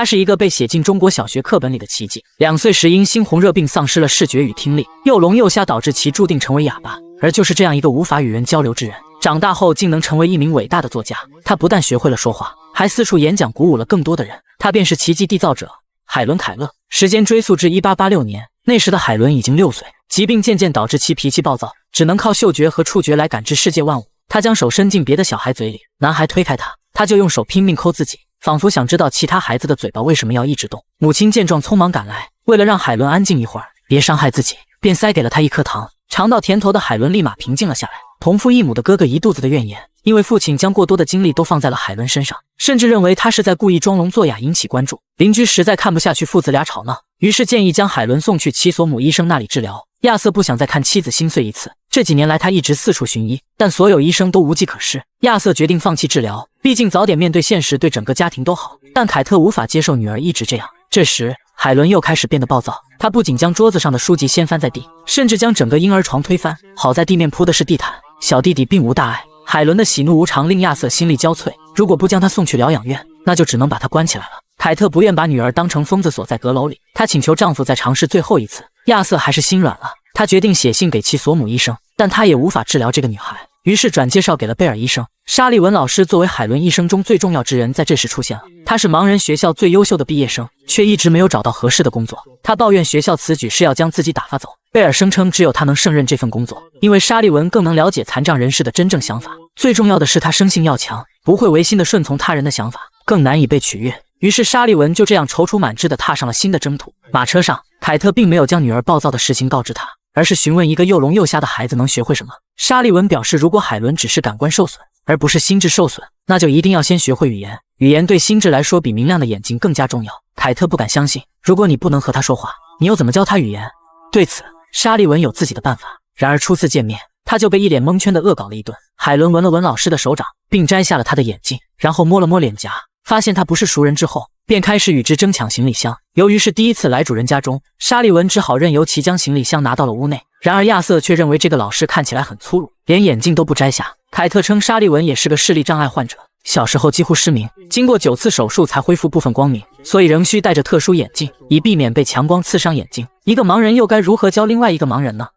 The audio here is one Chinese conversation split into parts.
它是一个被写进中国小学课本里的奇迹。2岁时因猩红热病丧失了视觉与听力，又聋又瞎，导致其注定成为哑巴。而就是这样一个无法与人交流之人，长大后竟能成为一名伟大的作家。他不但学会了说话，还四处演讲，鼓舞了更多的人。他便是奇迹缔造者海伦·凯勒。时间追溯至1886年，那时的海伦已经6岁，疾病渐渐导致其脾气暴躁，只能靠嗅觉和触觉来感知世界万物。他将手伸进别的小孩嘴里，男孩推开他，他就用手拼命抠自己，仿佛想知道其他孩子的嘴巴为什么要一直动。母亲见状匆忙赶来，为了让海伦安静一会儿，别伤害自己，便塞给了他一颗糖。尝到甜头的海伦立马平静了下来。同父异母的哥哥一肚子的怨言，因为父亲将过多的精力都放在了海伦身上，甚至认为他是在故意装聋作哑引起关注。邻居实在看不下去父子俩吵闹，于是建议将海伦送去其所母医生那里治疗。亚瑟不想再看妻子心碎一次，这几年来他一直四处寻医，但所有医生都无计可施。亚瑟决定放弃治疗，毕竟早点面对现实对整个家庭都好。但凯特无法接受女儿一直这样。这时海伦又开始变得暴躁，她不仅将桌子上的书籍掀翻在地，甚至将整个婴儿床推翻。好在地面铺的是地毯，小弟弟并无大碍。海伦的喜怒无常令亚瑟心力交瘁，如果不将她送去疗养院，那就只能把她关起来了。凯特不愿把女儿当成疯子锁在阁楼里，她请求丈夫再尝试最后一次。亚瑟还是心软了，他决定写信给其所母医生，但他也无法治疗这个女孩，于是转介绍给了贝尔医生。沙利文老师作为海伦一生中最重要之人，在这时出现了。他是盲人学校最优秀的毕业生，却一直没有找到合适的工作。他抱怨学校此举是要将自己打发走。贝尔声称只有他能胜任这份工作，因为沙利文更能了解残障人士的真正想法。最重要的是他生性要强，不会违心的顺从他人的想法，更难以被取悦。于是沙利文就这样踌躇满志地踏上了新的征途。马车上，凯特并没有将女儿暴躁的事情告知他，而是询问一个又聋又瞎的孩子能学会什么。沙利文表示，如果海伦只是感官受损，而不是心智受损，那就一定要先学会语言。语言对心智来说比明亮的眼睛更加重要。凯特不敢相信，如果你不能和他说话，你又怎么教他语言？对此，沙利文有自己的办法。然而初次见面，他就被一脸蒙圈地恶搞了一顿。海伦闻了闻老师的手掌，并摘下了他的眼镜，然后摸了摸脸颊，发现他不是熟人之后，便开始与之争抢行李箱。由于是第一次来主人家中，沙利文只好任由其将行李箱拿到了屋内。然而亚瑟却认为这个老师看起来很粗鲁，连眼镜都不摘下。凯特称沙利文也是个视力障碍患者，小时候几乎失明，经过9次手术才恢复部分光明，所以仍需戴着特殊眼镜，以避免被强光刺伤眼睛。一个盲人又该如何教另外一个盲人呢？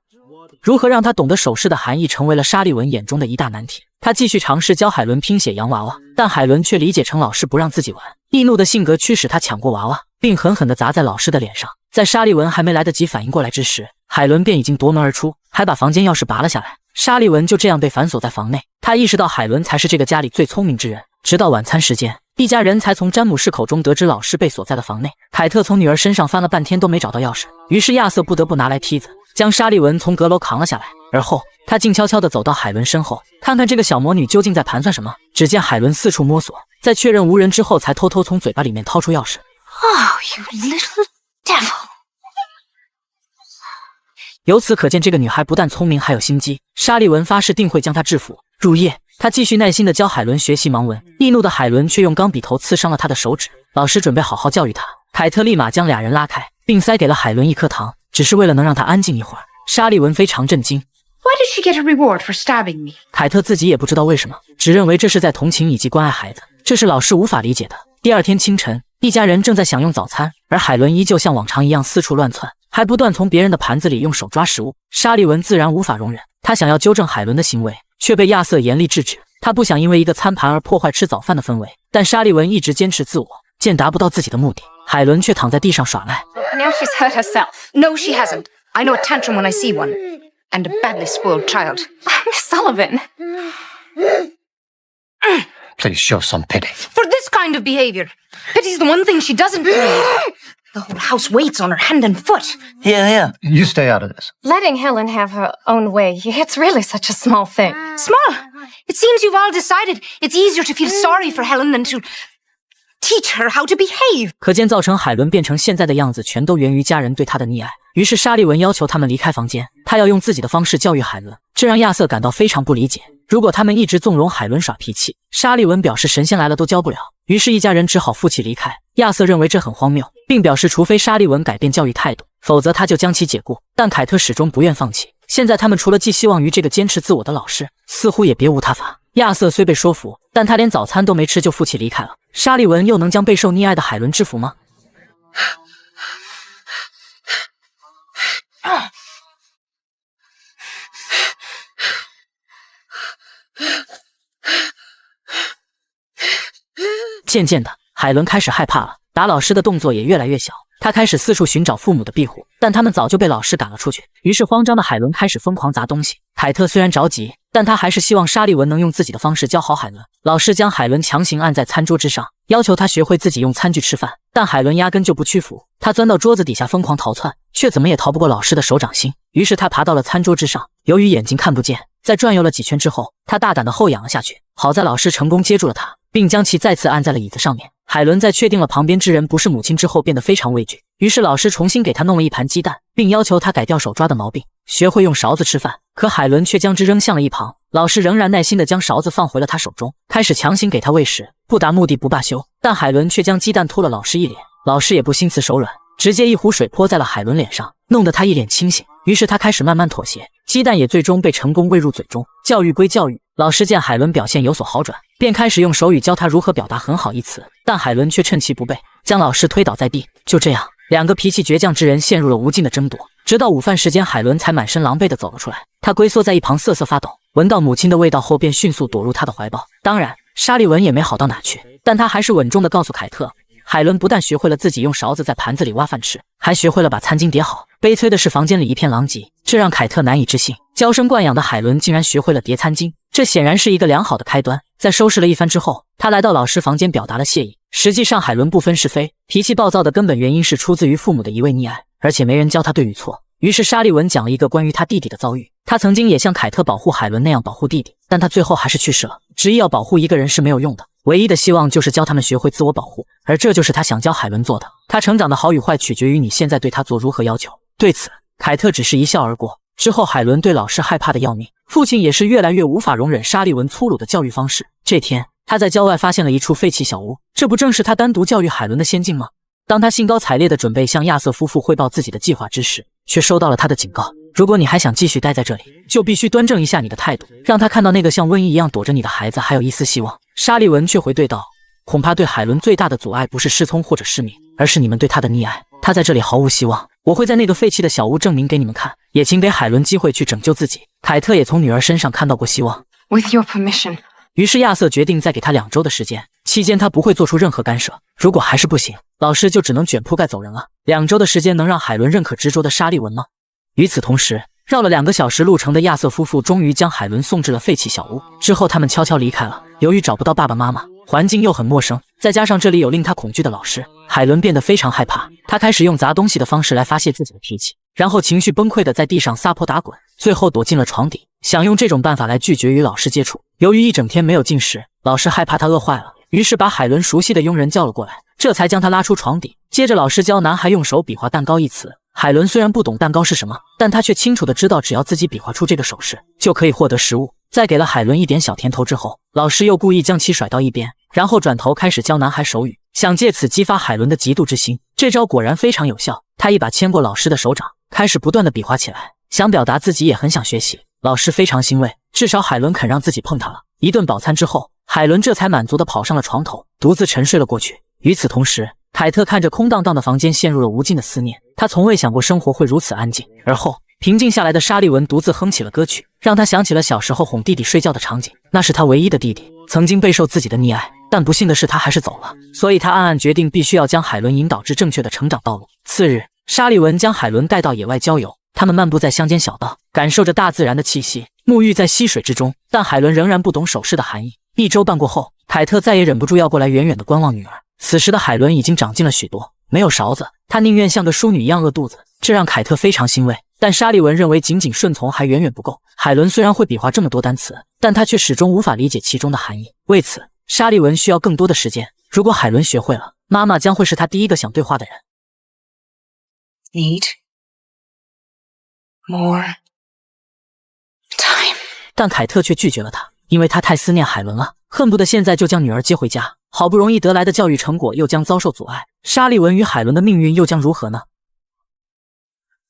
如何让他懂得手势的含义，成为了沙利文眼中的一大难题。他继续尝试教海伦拼写洋娃娃，但海伦却理解成老师不让自己玩。易怒的性格驱使他抢过娃娃，并狠狠地砸在老师的脸上。在沙利文还没来得及反应过来之时，海伦便已经夺门而出，还把房间钥匙拔了下来。沙利文就这样被反锁在房内。他意识到海伦才是这个家里最聪明之人。直到晚餐时间，一家人才从詹姆士口中得知老师被锁在了房内。凯特从女儿身上翻了半天都没找到钥匙，于是亚瑟不得不拿来梯子，将沙利文从阁楼扛了下来。而后他静悄悄地走到海伦身后，看看这个小魔女究竟在盘算什么。只见海伦四处摸索，在确认无人之后，才偷偷从嘴巴里面掏出钥匙。Oh, you little devil！ 由此可见，这个女孩不但聪明，还有心机。沙利文发誓定会将她制服。入夜，他继续耐心地教海伦学习盲文。易怒的海伦却用钢笔头刺伤了他的手指。老师准备好好教育他，凯特立马将俩人拉开，并塞给了海伦一颗糖，只是为了能让他安静一会儿。沙利文非常震惊。Why did she get a reward for stabbing me？ 凯特自己也不知道为什么，只认为这是在同情以及关爱孩子，这是老师无法理解的。第二天清晨，一家人正在享用早餐，而海伦依旧像往常一样四处乱窜，还不断从别人的盘子里用手抓食物。沙利文自然无法容忍，他想要纠正海伦的行为，却被亚瑟严厉制止。他不想因为一个餐盘而破坏吃早饭的氛围，但沙利文一直坚持自我，见达不到自己的目的，海伦却躺在地上耍赖。 Now she's hurt herself. No, she hasn't. I know a tantrum when I see one. And a badly spoiled child. Miss Sullivan. Please show some pity. For this kind of behavior. Pity's the one thing she doesn't need. The whole house waits on her hand and foot. Here. You stay out of this. Letting Helen have her own way, it's really such a small thing. Small? It seems you've all decided it's easier to feel sorry for Helen than to teach her how to behave. 可见造成海伦变成现在的样子，全都源于家人对她的溺爱。于是沙利文要求他们离开房间，他要用自己的方式教育海伦，这让亚瑟感到非常不理解。如果他们一直纵容海伦耍脾气，沙利文表示神仙来了都教不了，于是一家人只好负气离开。亚瑟认为这很荒谬，并表示除非沙利文改变教育态度，否则他就将其解雇。但凯特始终不愿放弃，现在他们除了寄希望于这个坚持自我的老师，似乎也别无他法。亚瑟虽被说服，但他连早餐都没吃就负气离开了。沙利文又能将备受溺爱的海伦制服吗？渐渐的，海伦开始害怕了，打老师的动作也越来越小。他开始四处寻找父母的庇护，但他们早就被老师赶了出去。于是慌张的海伦开始疯狂砸东西。凯特虽然着急，但他还是希望沙利文能用自己的方式教好海伦。老师将海伦强行按在餐桌之上，要求他学会自己用餐具吃饭，但海伦压根就不屈服。他钻到桌子底下疯狂逃窜，却怎么也逃不过老师的手掌心。于是他爬到了餐桌之上，由于眼睛看不见，在转悠了几圈之后，他大胆地后仰了下去。好在老师成功接住了他，并将其再次按在了椅子上面。海伦在确定了旁边之人不是母亲之后，变得非常畏惧。于是老师重新给他弄了一盘鸡蛋，并要求他改掉手抓的毛病，学会用勺子吃饭。可海伦却将之扔向了一旁。老师仍然耐心地将勺子放回了他手中，开始强行给他喂食，不达目的不罢休。但海伦却将鸡蛋吐了老师一脸，老师也不心慈手软，直接一壶水泼在了海伦脸上，弄得他一脸清醒。于是他开始慢慢妥协，鸡蛋也最终被成功喂入嘴中。教育归教育，老师见海伦表现有所好转，便开始用手语教他如何表达很好一词，但海伦却趁其不备，将老师推倒在地。就这样，两个脾气倔强之人陷入了无尽的争夺。直到午饭时间，海伦才满身狼狈地走了出来。她龟缩在一旁瑟瑟发抖，闻到母亲的味道后便迅速躲入她的怀抱。当然，沙利文也没好到哪去，但他还是稳重地告诉凯特，海伦不但学会了自己用勺子在盘子里挖饭吃，还学会了把餐巾叠好。悲催的是，房间里一片狼藉，这让凯特难以置信。娇生惯养的海伦竟然学会了叠餐巾，这显然是一个良好的开端。在收拾了一番之后，他来到老师房间表达了谢意。实际上，海伦不分是非，脾气暴躁的根本原因是出自于父母的一味溺爱，而且没人教他对与错。于是沙利文讲了一个关于他弟弟的遭遇。他曾经也像凯特保护海伦那样保护弟弟，但他最后还是去世了。执意要保护一个人是没有用的，唯一的希望就是教他们学会自我保护，而这就是他想教海伦做的。他成长的好与坏取决于你现在对他做如何要求。对此，凯特只是一笑而过。之后，海伦对老师害怕的要命，父亲也是越来越无法容忍沙利文粗鲁的教育方式。这天，他在郊外发现了一处废弃小屋，这不正是他单独教育海伦的仙境吗？当他兴高采烈地准备向亚瑟夫妇汇报自己的计划之时，却收到了他的警告：如果你还想继续待在这里，就必须端正一下你的态度，让他看到那个像瘟疫一样躲着你的孩子还有一丝希望。沙利文却回对道：恐怕对海伦最大的阻碍不是失聪或者失明，而是你们对他的溺爱。他在这里毫无希望，我会在那个废弃的小屋证明给你们看，也请给海伦机会去拯救自己。凯特也从女儿身上看到过希望。 With your permission. 于是亚瑟决定再给他2周的时间，期间他不会做出任何干涉。如果还是不行，老师就只能卷铺盖走人了。2周的时间能让海伦认可执着的沙利文吗？与此同时，绕了2个小时路程的亚瑟夫妇终于将海伦送至了废弃小屋。之后他们悄悄离开了。由于找不到爸爸妈妈，环境又很陌生，再加上这里有令他恐惧的老师，海伦变得非常害怕。他开始用砸东西的方式来发泄自己的脾气，然后情绪崩溃的在地上撒泼打滚，最后躲进了床底，想用这种办法来拒绝与老师接触。由于一整天没有进食，老师害怕他饿坏了，于是把海伦熟悉的佣人叫了过来，这才将他拉出床底。接着老师教男孩用手比划蛋糕一词。海伦虽然不懂蛋糕是什么，但他却清楚的知道，只要自己比划出这个手势，就可以获得食物。在给了海伦一点小甜头之后，老师又故意将其甩到一边，然后转头开始教男孩手语，想借此激发海伦的嫉妒之心。这招果然非常有效，他一把牵过老师的手掌，开始不断的比划起来，想表达自己也很想学习。老师非常欣慰，至少海伦肯让自己碰他了。一顿饱餐之后，海伦这才满足的跑上了床头，独自沉睡了过去。与此同时，凯特看着空荡荡的房间，陷入了无尽的思念。他从未想过生活会如此安静。而后，平静下来的沙利文独自哼起了歌曲，让他想起了小时候哄弟弟睡觉的场景。那是他唯一的弟弟，曾经备受自己的溺爱，但不幸的是他还是走了。所以他暗暗决定必须要将海伦引导至正确的成长道路。次日，沙利文将海伦带到野外郊游，他们漫步在乡间小道，感受着大自然的气息，沐浴在溪水之中。但海伦仍然不懂手势的含义。1周半过后，凯特再也忍不住要过来远远的观望女儿。此时的海伦已经长进了许多，没有勺子，她宁愿像个淑女一样饿肚子，这让凯特非常欣慰。但沙利文认为仅仅顺从还远远不够。海伦虽然会比划这么多单词，但她却始终无法理解其中的含义。为此，沙利文需要更多的时间。如果海伦学会了，妈妈将会是她第一个想对话的人。Need more time. 但凯特却拒绝了他，因为他太思念海伦了，恨不得现在就将女儿接回家。好不容易得来的教育成果又将遭受阻碍，沙利文与海伦的命运又将如何呢？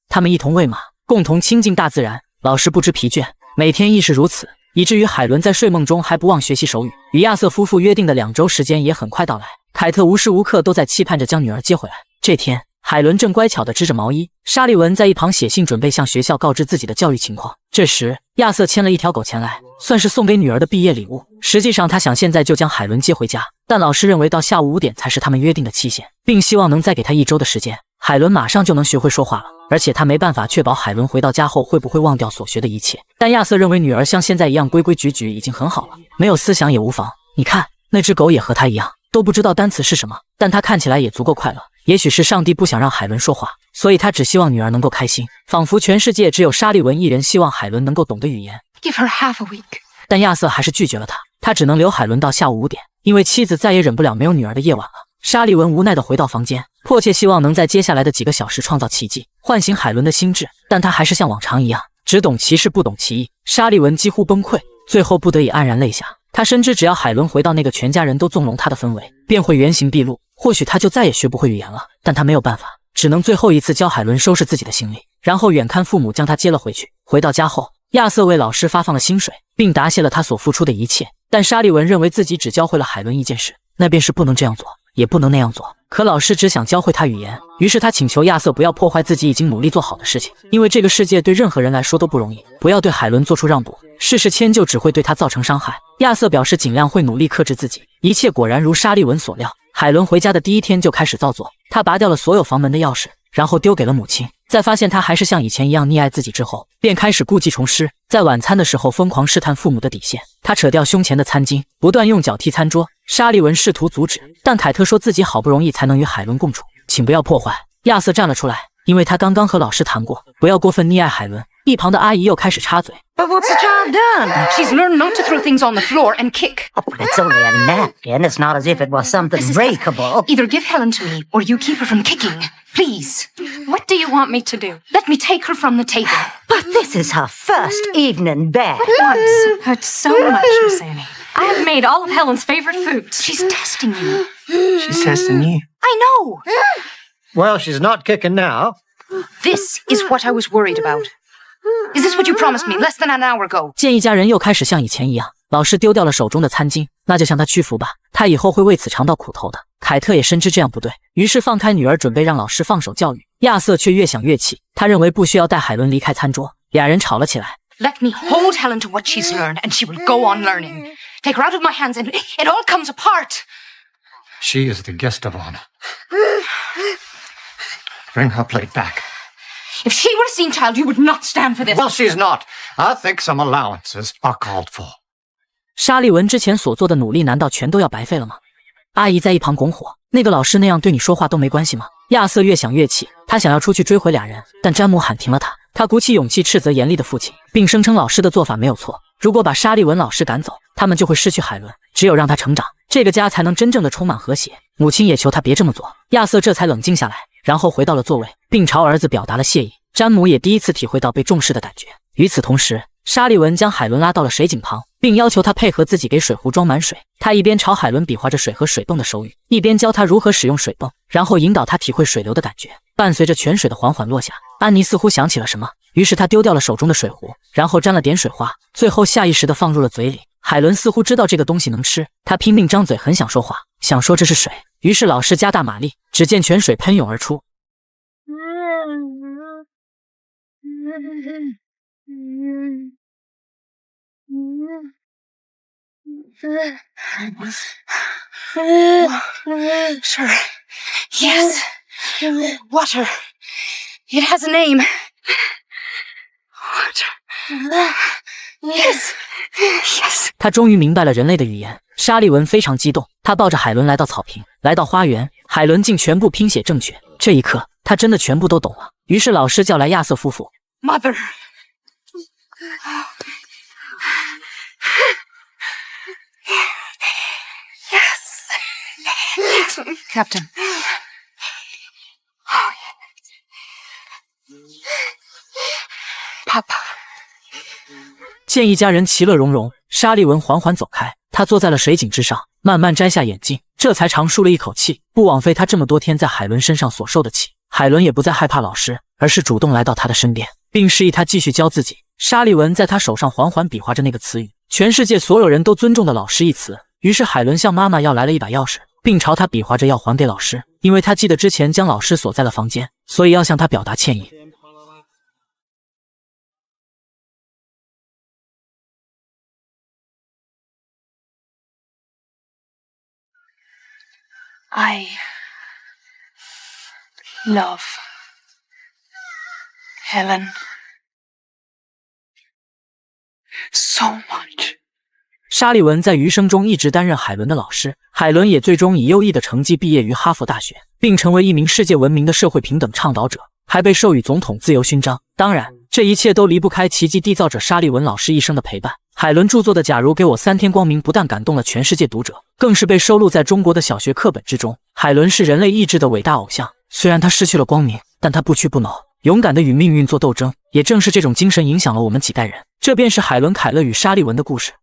他们一同喂马，共同亲近大自然。老师不知疲倦，每天亦是如此，以至于海伦在睡梦中还不忘学习手语。与亚瑟夫妇约定的2周时间也很快到来。凯特无时无刻都在期盼着将女儿接回来。这天，海伦正乖巧地织着毛衣，沙利文在一旁写信准备向学校告知自己的教育情况。这时，亚瑟牵了一条狗前来，算是送给女儿的毕业礼物。实际上，他想现在就将海伦接回家，但老师认为到下午5点才是他们约定的期限，并希望能再给他1周的时间，海伦马上就能学会说话了。而且他没办法确保海伦回到家后会不会忘掉所学的一切。但亚瑟认为女儿像现在一样规规矩矩已经很好了，没有思想也无妨。你看，那只狗也和他一样，都不知道单词是什么，但他看起来也足够快乐。也许是上帝不想让海伦说话，所以他只希望女儿能够开心，仿佛全世界只有沙利文一人希望海伦能够懂得语言。 Give her half a week. 但亚瑟还是拒绝了他，他只能留海伦到下午5点，因为妻子再也忍不了没有女儿的夜晚了。沙利文无奈地回到房间，迫切希望能在接下来的几个小时创造奇迹，唤醒海伦的心智，但他还是像往常一样，只懂其事不懂其意。沙利文几乎崩溃，最后不得已黯然泪下。他深知只要海伦回到那个全家人都纵容他的氛围，便会原形毕露，或许他就再也学不会语言了。但他没有办法，只能最后一次教海伦收拾自己的行李，然后远看父母将他接了回去。回到家后，亚瑟为老师发放了薪水，并答谢了他所付出的一切。但沙利文认为自己只教会了海伦一件事，那便是不能这样做，也不能那样做。可老师只想教会他语言，于是他请求亚瑟不要破坏自己已经努力做好的事情，因为这个世界对任何人来说都不容易，不要对海伦做出让步，事事迁就只会对他造成伤害。亚瑟表示尽量会努力克制自己，一切果然如沙利文所料。海伦回家的第1天就开始造作，他拔掉了所有房门的钥匙，然后丢给了母亲。在发现他还是像以前一样溺爱自己之后，便开始故技重施，在晚餐的时候疯狂试探父母的底线。他扯掉胸前的餐巾，不断用脚踢餐桌。沙利文试图阻止，但凯特说自己好不容易才能与海伦共处，请不要破坏。亚瑟站了出来，因为他刚刚和老师谈过，不要过分溺爱海伦。一旁的阿姨又开始插嘴。 But what's the child done? She's learned not to throw things on the floor and kick. Oh, but it's only a napkin. It's not as if it was something breakable. Either give Helen to me, or you keep her from kicking. Please. What do you want me to do? Let me take her from the table. But this is her first evening back. Once hurt so much, Miss Annie. I have made all of Helen's favorite foods. She's testing you. She's testing you. I know. Well, she's not kicking now. This is what I was worried about. Is this what you promised me less than an hour ago? 见一家人又开始像以前一样，老师丢掉了手中的餐巾，那就向他屈服吧，他以后会为此尝到苦头的。凯特也深知这样不对，于是放开女儿，准备让老师放手教育。亚瑟却越想越气，他认为不需要带海伦离开餐桌，俩人吵了起来。Let me hold Helen to what she's learned, and she will go on learning. Take her out of my hands, and it all comes apart. She is the guest of honor. Bring her plate back. If she were a seen child, you would not stand for this. Well, she's not. I think some allowances are called for. 沙利文之前所做的努力难道全都要白费了吗？阿姨在一旁拱火，那个老师那样对你说话都没关系吗？亚瑟越想越气，他想要出去追回俩人，但詹姆喊停了他。他鼓起勇气斥责严厉的父亲，并声称老师的做法没有错。如果把沙利文老师赶走，他们就会失去海伦。只有让他成长，这个家才能真正的充满和谐。母亲也求他别这么做，亚瑟这才冷静下来，然后回到了座位，并朝儿子表达了谢意。詹姆也第一次体会到被重视的感觉。与此同时，沙利文将海伦拉到了水井旁，并要求他配合自己给水壶装满水。他一边朝海伦比划着水和水泵的手语，一边教他如何使用水泵，然后引导他体会水流的感觉。伴随着泉水的缓缓落下，安妮似乎想起了什么，于是她丢掉了手中的水壶，然后沾了点水花，最后下意识地放入了嘴里。海伦似乎知道这个东西能吃，她拼命张嘴，很想说话，想说这是水。于是老师加大马力，只见泉水喷涌而出。Sure. Yes. Water. It has a name. Water. Yes. Yes. 他终于明白了人类的语言。沙利文非常激动，他抱着海伦来到草坪，来到花园。海伦竟全部拼写正确。这一刻，他真的全部都懂了。于是老师叫来亚瑟夫妇。Mother. Yes. Captain. Papa. 见一家人其乐融融，沙利文缓缓走开。他坐在了水井之上，慢慢摘下眼镜，这才长舒了一口气，不枉费他这么多天在海伦身上所受的气。海伦也不再害怕老师，而是主动来到他的身边，并示意他继续教自己。沙利文在他手上缓缓比划着那个词语，全世界所有人都尊重的老师一词。于是海伦向妈妈要来了一把钥匙，并朝他比划着要还给老师，因为他记得之前将老师锁在了房间，所以要向他表达歉意。I love Helen so much. 沙利文在余生中一直担任海伦的老师，海伦也最终以优异的成绩毕业于哈佛大学，并成为一名世界闻名的社会平等倡导者，还被授予总统自由勋章。当然，这一切都离不开奇迹缔造者沙利文老师一生的陪伴。海伦著作的《假如给我3天光明》不但感动了全世界读者，更是被收录在中国的小学课本之中。海伦是人类意志的伟大偶像，虽然他失去了光明，但他不屈不挠，勇敢地与命运做斗争。也正是这种精神影响了我们几代人。这便是海伦·凯勒与沙利文的故事。